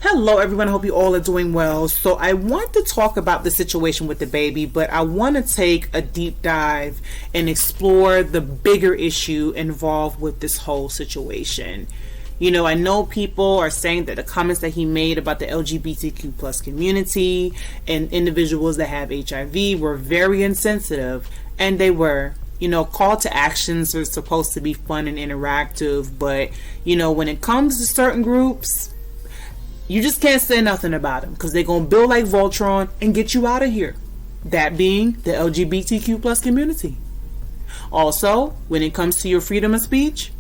Hello everyone, I hope you all are doing well. So I want to talk about the situation with DaBaby, but I want to take a deep dive and explore the bigger issue involved with this whole situation. You know, I know people are saying that the comments that he made about the LGBTQ plus community and individuals that have HIV were very insensitive, and they were. You know, call to actions are supposed to be fun and interactive, but you know, when it comes to certain groups, you just can't say nothing about them because they're going to build like Voltron and get you out of here. That being the LGBTQ plus community. Also, when it comes to your freedom of speech,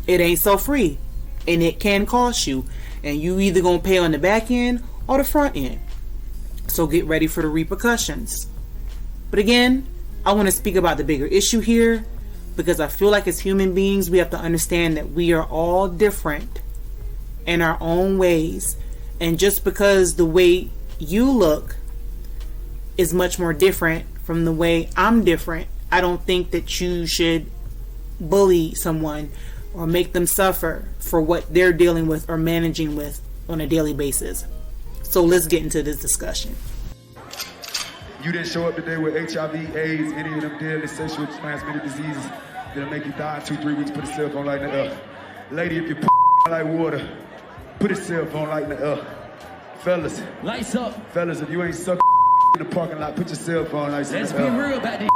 it ain't so free and it can cost you. And you either going to pay on the back end or the front end. So get ready for the repercussions. But again, I want to speak about the bigger issue here because I feel like as human beings, we have to understand that we are all different in our own ways. And just because the way you look is much more different from the way I'm different, I don't think that you should bully someone or make them suffer for what they're dealing with or managing with on a daily basis. So let's get into this discussion. You didn't show up today with HIV, AIDS, any of them deadly sexually transmitted diseases that'll make you die in 2-3 weeks. Put a cell phone light in the air. Lady, if you like water, put a cell phone light in the air. Fellas. Lights up. Fellas, if you ain't sucking in the parking lot, put your cell phone lights in Let's the be air. real about this.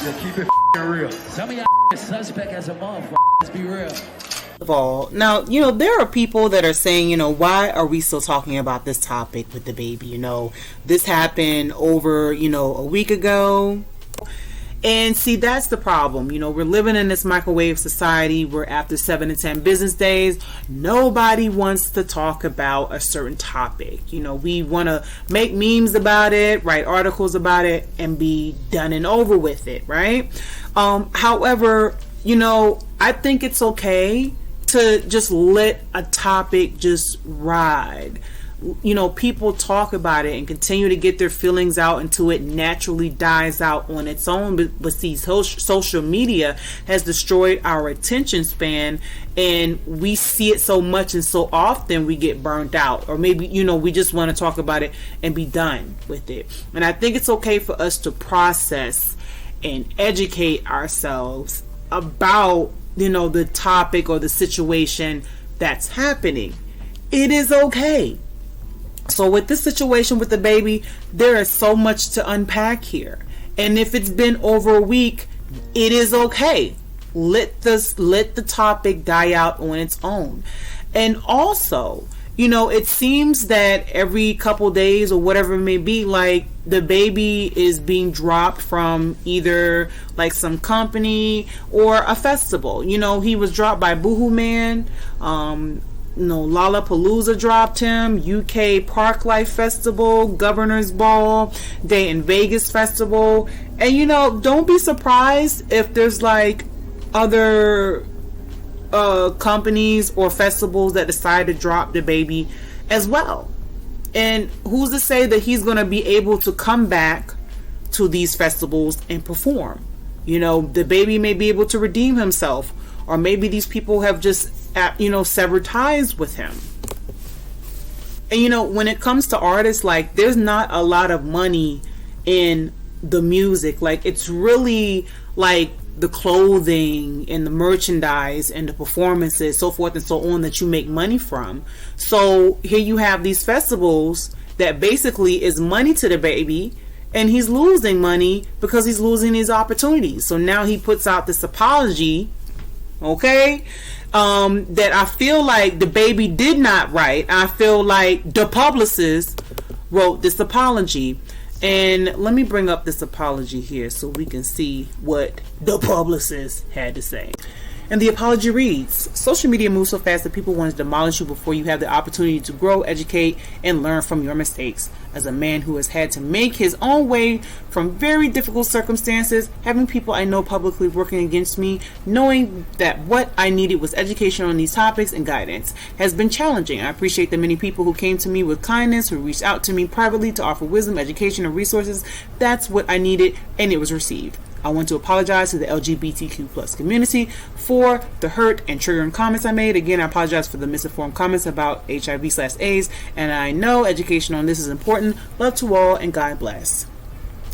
Yeah, keep it real. Some of y'all suspect as a motherfucker. Let's be real. Of all, now, you know, there are people that are saying, you know, why are we still talking about this topic with DaBaby? You know, this happened over, you know, a week ago. And see, that's the problem. You know, we're living in this microwave society where after 7 to 10 business days, nobody wants to talk about a certain topic. You know, we want to make memes about it, write articles about it, and be done and over with it, right? However, you know, I think it's okay to just let a topic just ride. You know, people talk about it and continue to get their feelings out until it naturally dies out on its own. But see, social media has destroyed our attention span, and we see it so much and so often we get burnt out. Or maybe, you know, we just want to talk about it and be done with it. And I think it's okay for us to process and educate ourselves about, you know, the topic or the situation that's happening. It is okay. So with this situation with DaBaby, there is so much to unpack here. And if it's been over a week, it is okay. Let the topic die out on its own. And also, you know, it seems that every couple days or whatever it may be, like DaBaby is being dropped from either like some company or a festival. You know, he was dropped by Boohoo Man. No, Lollapalooza dropped him, UK Parklife Festival, Governor's Ball, Day in Vegas Festival. And you know, don't be surprised if there's like other companies or festivals that decide to drop DaBaby as well. And who's to say that he's going to be able to come back to these festivals and perform? You know, DaBaby may be able to redeem himself, or maybe these people have just, you know, severed ties with him. And you know, when it comes to artists, like, there's not a lot of money in the music. Like, it's really like the clothing and the merchandise and the performances, so forth and so on, that you make money from. So here you have these festivals that basically is money to DaBaby, and he's losing money because he's losing these opportunities. So now he puts out this apology, okay, that I feel like DaBaby did not write. I feel like the publicist wrote this apology. And let me bring up this apology here so we can see what the publicist had to say. And the apology reads, social media moves so fast that people want to demolish you before you have the opportunity to grow, educate, and learn from your mistakes. as a man who has had to make his own way from very difficult circumstances, having people I know publicly working against me, knowing that what I needed was education on these topics and guidance, has been challenging. I appreciate the many people who came to me with kindness, who reached out to me privately to offer wisdom, education, and resources. That's what I needed, and it was received. I want to apologize to the LGBTQ plus community for the hurt and triggering comments I made. Again, I apologize for the misinformed comments about HIV/AIDS, and I know education on this is important. Love to all, and God bless.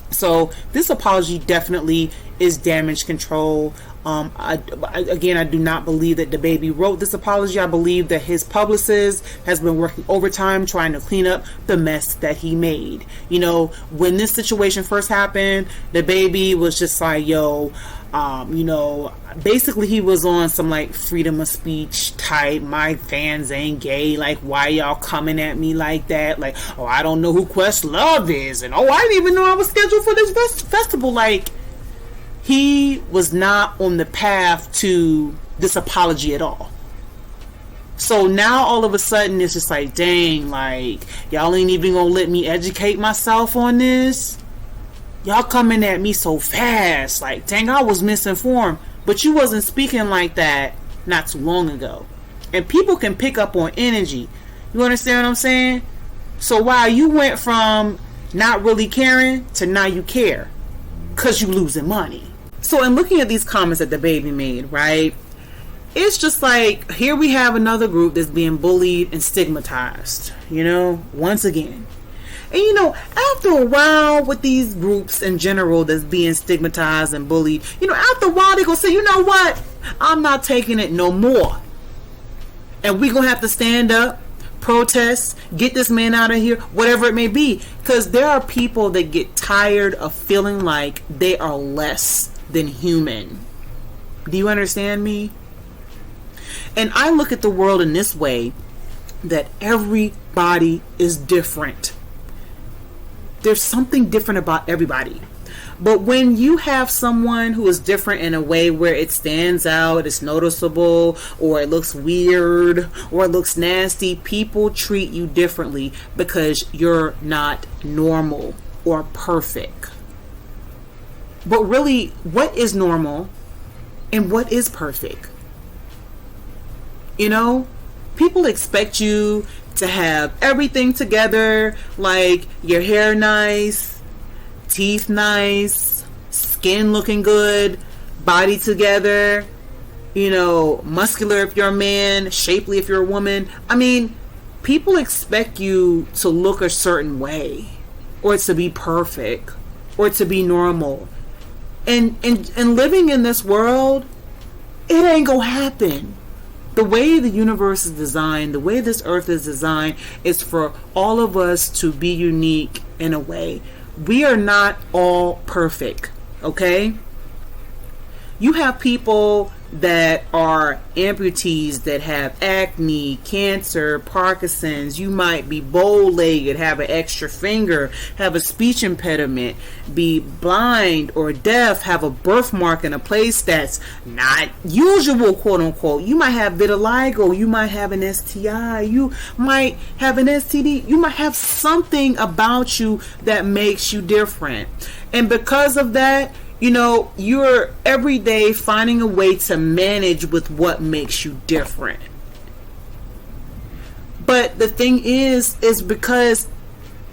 So this apology definitely is damage control. I do not believe that DaBaby wrote this apology. I believe that his publicist has been working overtime trying to clean up the mess that he made. You know, when this situation first happened, DaBaby was just like, basically he was on some like freedom of speech type, my fans ain't gay, like why y'all coming at me like that, like, oh, I don't know who Questlove is, and oh, I didn't even know I was scheduled for this festival. Like, he was not on the path to this apology at all. So now all of a sudden it's just like, dang, like, y'all ain't even gonna let me educate myself on this. Y'all coming at me so fast. Like, dang, I was misinformed. But you wasn't speaking like that not too long ago. And people can pick up on energy. You understand what I'm saying? So while you went from not really caring to now you care, because you losing money. So in looking at these comments that DaBaby made, right, it's just like, here we have another group that's being bullied and stigmatized, you know, once again. And you know, after a while with these groups in general that's being stigmatized and bullied, you know, after a while they gonna say, you know what, I'm not taking it no more. And we gonna have to stand up, protest, get this man out of here, whatever it may be. Because there are people that get tired of feeling like they are less than human. Do you understand me? And I look at the world in this way, that everybody is different. There's something different about everybody. But when you have someone who is different in a way where it stands out, it's noticeable, or it looks weird, or it looks nasty, people treat you differently because you're not normal or perfect. But really, what is normal and what is perfect? You know, people expect you to have everything together, like your hair nice, teeth nice, skin looking good, body together, you know, muscular if you're a man, shapely if you're a woman. I mean, people expect you to look a certain way, or to be perfect, or to be normal. And living in this world, it ain't gonna happen. The way the universe is designed, the way this earth is designed, is for all of us to be unique in a way. We are not all perfect, okay? You have people that are amputees that have acne, cancer, Parkinson's. You might be bow-legged, have an extra finger, have a speech impediment, be blind or deaf, have a birthmark in a place that's not usual, quote unquote. You might have vitiligo, you might have an STI, you might have an STD, you might have something about you that makes you different. And because of that, you know, you're every day finding a way to manage with what makes you different. But the thing is because,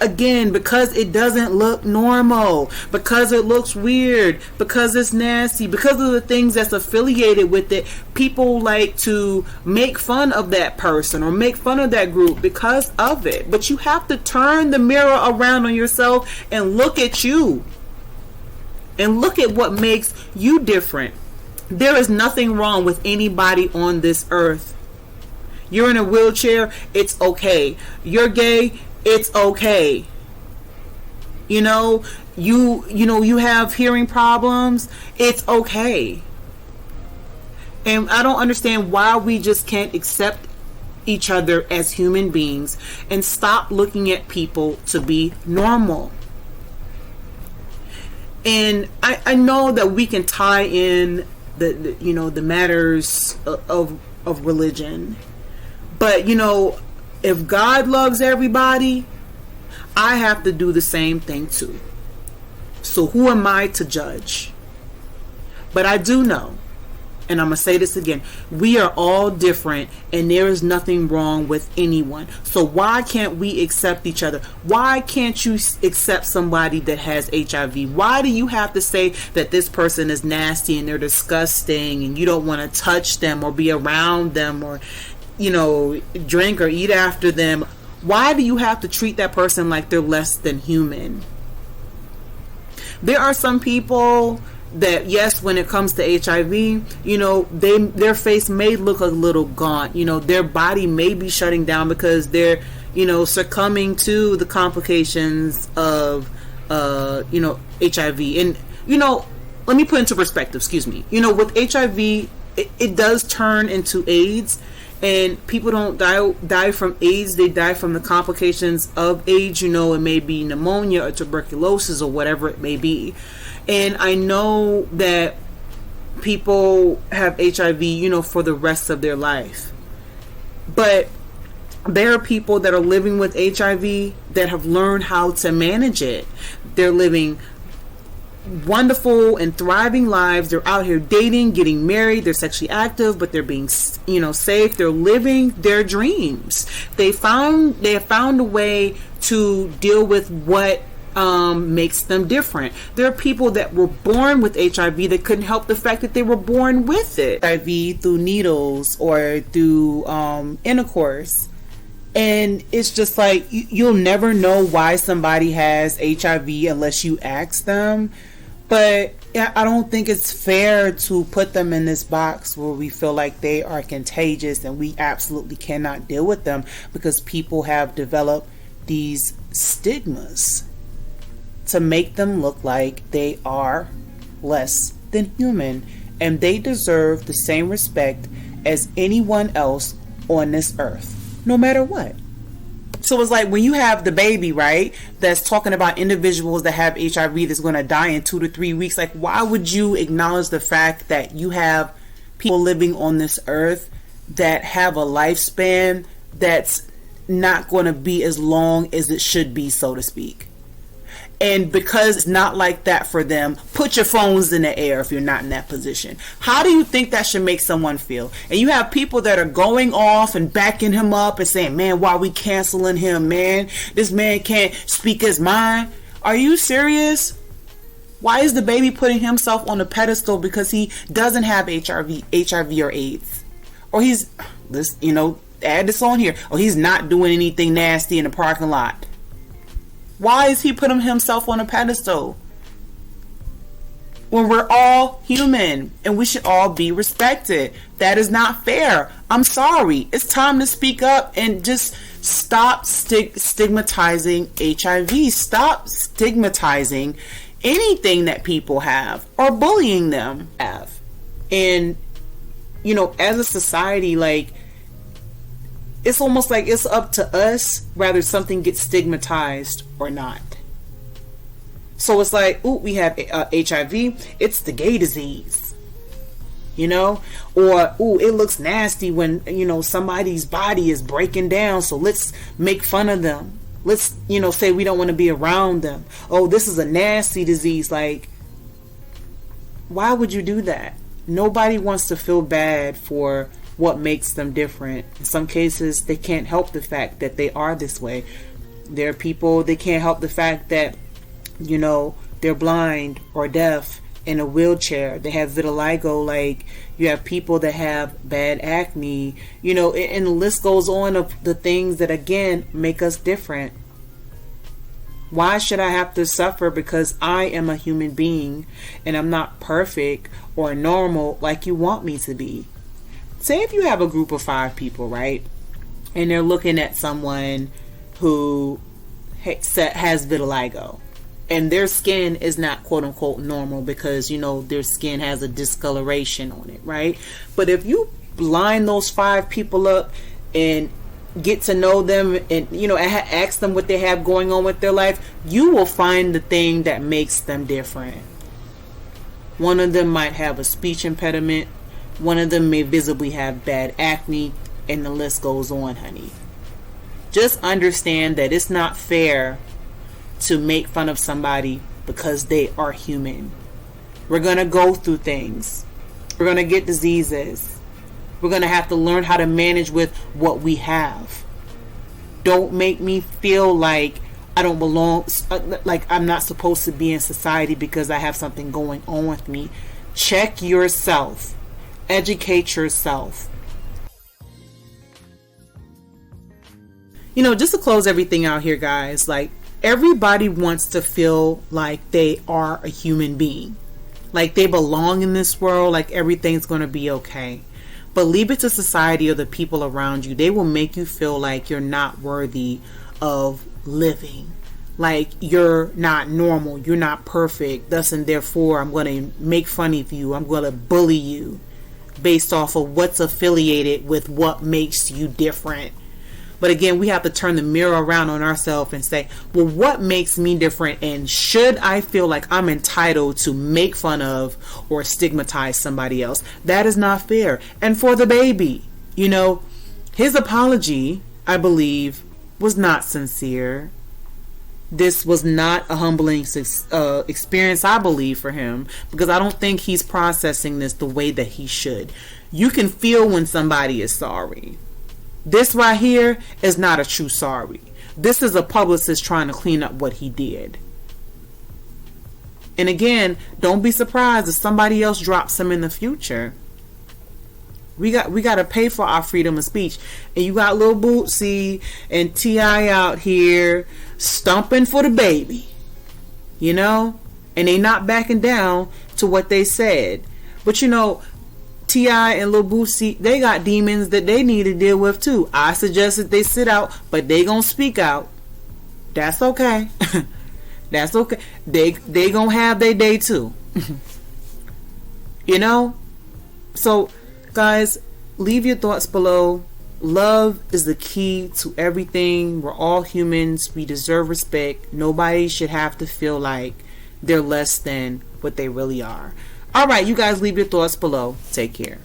again, because it doesn't look normal, because it looks weird, because it's nasty, because of the things that's affiliated with it, people like to make fun of that person or make fun of that group because of it. But you have to turn the mirror around on yourself and look at you. And look at what makes you different. There is nothing wrong with anybody on this earth. You're in a wheelchair, it's okay. You're gay, it's okay. You know, you have hearing problems, it's okay. And I don't understand why we just can't accept each other as human beings and stop looking at people to be normal. And I know that we can tie in the matters of religion, but you know, if God loves everybody, I have to do the same thing too. So who am I to judge? But I do know, and I'm going to say this again, we are all different and there is nothing wrong with anyone. So why can't we accept each other? Why can't you accept somebody that has HIV? Why do you have to say that this person is nasty and they're disgusting and you don't want to touch them or be around them or, drink or eat after them? Why do you have to treat that person like they're less than human? There are some people that, yes, when it comes to HIV, their face may look a little gaunt. Their body may be shutting down because they're, succumbing to the complications of, HIV. And, let me put into perspective, excuse me. With HIV, it does turn into AIDS. And people don't die from AIDS. They die from the complications of AIDS. It may be pneumonia or tuberculosis or whatever it may be. And I know that people have HIV, for the rest of their life. But there are people that are living with HIV that have learned how to manage it. They're living wonderful and thriving lives. They're out here dating, getting married, they're sexually active, but they're being safe. They're living their dreams. They have found a way to deal with what makes them different. There are people that were born with HIV that couldn't help the fact that they were born with it. HIV through needles or through intercourse. And it's just like, you'll never know why somebody has HIV unless you ask them. But I don't think it's fair to put them in this box where we feel like they are contagious and we absolutely cannot deal with them because people have developed these stigmas to make them look like they are less than human, and they deserve the same respect as anyone else on this earth, no matter what. So it's like when you have DaBaby, right, that's talking about individuals that have HIV that's going to die in 2 to 3 weeks. Like, why would you acknowledge the fact that you have people living on this earth that have a lifespan that's not going to be as long as it should be, so to speak? And because it's not like that for them, put your phones in the air if you're not in that position. How do you think that should make someone feel? And you have people that are going off and backing him up and saying, man, why are we canceling him, man? This man can't speak his mind. Are you serious? Why is DaBaby putting himself on a pedestal because he doesn't have HIV or AIDS? Or he's, add this on here. Or he's not doing anything nasty in the parking lot. Why is he putting himself on a pedestal? When we're all human and we should all be respected. That is not fair. I'm sorry. It's time to speak up and just stop stigmatizing HIV. Stop stigmatizing anything that people have or bullying them have. And, as a society, like, it's almost like it's up to us whether something gets stigmatized or not. So it's like, ooh, we have HIV, it's the gay disease. Or, ooh, it looks nasty when, somebody's body is breaking down, so let's make fun of them. Let's, say we don't want to be around them. Oh, this is a nasty disease. Like, why would you do that? Nobody wants to feel bad for what makes them different. In some cases, they can't help the fact that they are this way. There are people, they can't help the fact that, they're blind or deaf, in a wheelchair. They have vitiligo. Like, you have people that have bad acne, and the list goes on of the things that, again, make us different. Why should I have to suffer because I am a human being and I'm not perfect or normal like you want me to be? Say if you have a group of 5 people, right? And they're looking at someone who has vitiligo. And their skin is not quote unquote normal because, their skin has a discoloration on it, right? But if you line those 5 people up and get to know them and, ask them what they have going on with their life, you will find the thing that makes them different. One of them might have a speech impediment. One of them may visibly have bad acne, and the list goes on, honey. Just understand that it's not fair to make fun of somebody because they are human. We're going to go through things. We're going to get diseases. We're going to have to learn how to manage with what we have. Don't make me feel like I don't belong, like I'm not supposed to be in society because I have something going on with me. Check yourself. Educate yourself. You know, just to close everything out here, guys, like, everybody wants to feel like they are a human being, like they belong in this world, like everything's going to be okay. But leave it to society or the people around you. They will make you feel like you're not worthy of living, like you're not normal, you're not perfect, thus and therefore I'm going to make fun of you, I'm going to bully you based off of what's affiliated with what makes you different. But again, we have to turn the mirror around on ourselves and say, well, what makes me different? And should I feel like I'm entitled to make fun of or stigmatize somebody else? That is not fair. And for DaBaby, you know, his apology, I believe, was not sincere. This was not a humbling experience, I believe, for him, because I don't think he's processing this the way that he should. You can feel when somebody is sorry. This right here is not a true sorry. This is a publicist trying to clean up what he did. And again, don't be surprised if somebody else drops him in the future. We got to pay for our freedom of speech. And you got Lil Bootsy and T.I. out here stumping for DaBaby. You know? And they not backing down to what they said. But you know, T.I. and Lil Bootsy, they got demons that they need to deal with too. I suggest that they sit out, but they gonna speak out. That's okay. That's okay. They gonna have their day too. You know? So, guys, leave your thoughts below. Love is the key to everything. We're all humans. We deserve respect. Nobody should have to feel like they're less than what they really are. All right, you guys leave your thoughts below. Take care.